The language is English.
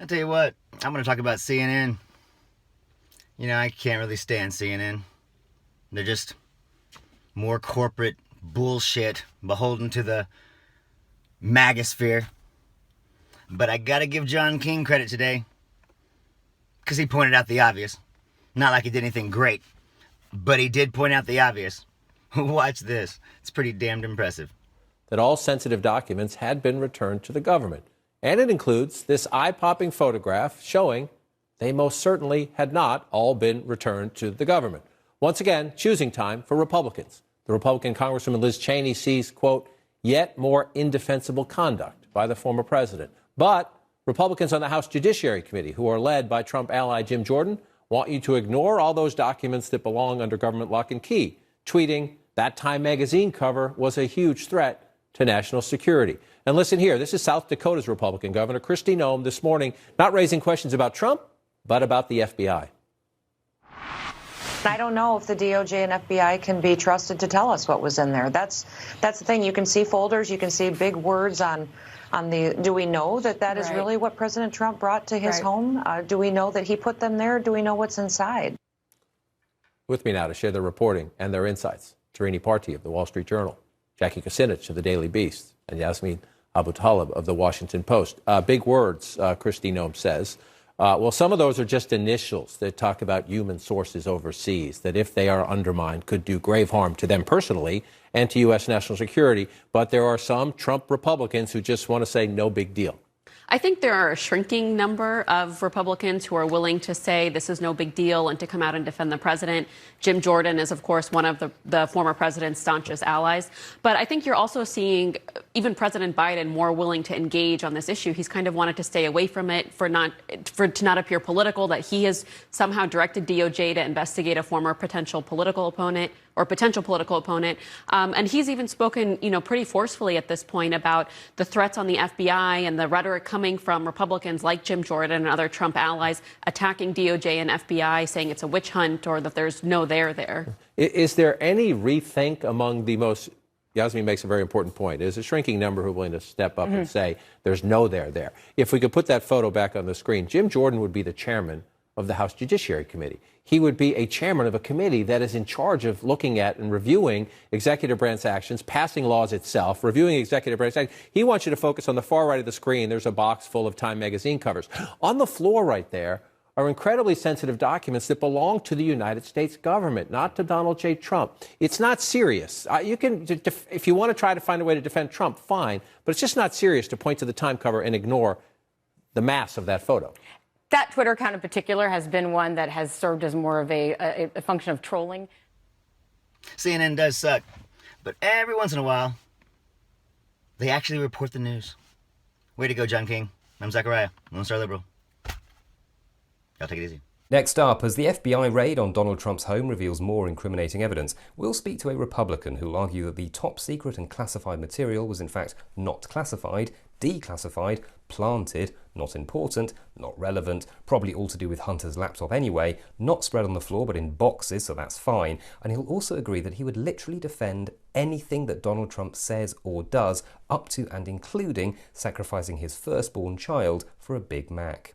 I tell you what, I'm going to talk about CNN. You know, I can't really stand CNN. They're just more corporate bullshit beholden to the magosphere. But I gotta give John King credit today, because he pointed out the obvious. Not like he did anything great, but he did point out the obvious. Watch this. It's pretty damned impressive. That all sensitive documents had been returned to the government. And it includes this eye-popping photograph showing they most certainly had not all been returned to the government. Once again, choosing time for Republicans. The Republican Congresswoman Liz Cheney sees, quote, yet more indefensible conduct by the former president. But Republicans on the House Judiciary Committee, who are led by Trump ally Jim Jordan, want you to ignore all those documents that belong under government lock and key, tweeting that Time magazine cover was a huge threat to national security. And listen here, this is South Dakota's Republican Governor Kristi Noem this morning, not raising questions about Trump, but about the FBI. I don't know if the DOJ and FBI can be trusted to tell us what was in there. That's the thing. You can see folders, you can see big words on the. Do we know that is really what President Trump brought to his home? Do we know that he put them there? Do we know what's inside? With me now to share their reporting and their insights, Tarini Parti of the Wall Street Journal, Jackie Kucinich of the Daily Beast, and Yasmin Abu Talib of the Washington Post. Big words, Kristi Noem says. Well, some of those are just initials that talk about human sources overseas, that if they are undermined could do grave harm to them personally and to U.S. national security. But there are some Trump Republicans who just want to say no big deal. I think there are a shrinking number of Republicans who are willing to say this is no big deal and to come out and defend the president. Jim Jordan is, of course, one of the former president's staunchest allies. But I think you're also seeing even President Biden more willing to engage on this issue. He's kind of wanted to stay away from it to not appear political, that he has somehow directed DOJ to investigate a former potential political opponent. And he's even spoken, pretty forcefully at this point about the threats on the FBI and the rhetoric coming from Republicans like Jim Jordan and other Trump allies attacking DOJ and FBI, saying it's a witch hunt or that there's no there. Is there any rethink among the most, Yasmin makes a very important point, is a shrinking number who are willing to step up and say there's no there. If we could put that photo back on the screen, Jim Jordan would be the chairman of the House Judiciary Committee. He would be a chairman of a committee that is in charge of looking at and reviewing executive branch actions, passing laws itself, reviewing executive branch actions. He wants you to focus on the far right of the screen. There's a box full of Time magazine covers. On the floor right there are incredibly sensitive documents that belong to the United States government, not to Donald J. Trump. It's not serious. You can, if you want to try to find a way to defend Trump, fine, but it's just not serious to point to the Time cover and ignore the mass of that photo. That Twitter account in particular has been one that has served as more of a function of trolling. CNN does suck, but every once in a while, they actually report the news. Way to go, John King. I'm Zachariah, Lone Star Liberal. Y'all take it easy. Next up, as the FBI raid on Donald Trump's home reveals more incriminating evidence, we'll speak to a Republican who'll argue that the top secret and classified material was in fact not classified, declassified, planted, not important, not relevant, probably all to do with Hunter's laptop anyway, not spread on the floor but in boxes, so that's fine. And he'll also agree that he would literally defend anything that Donald Trump says or does, up to and including sacrificing his firstborn child for a Big Mac.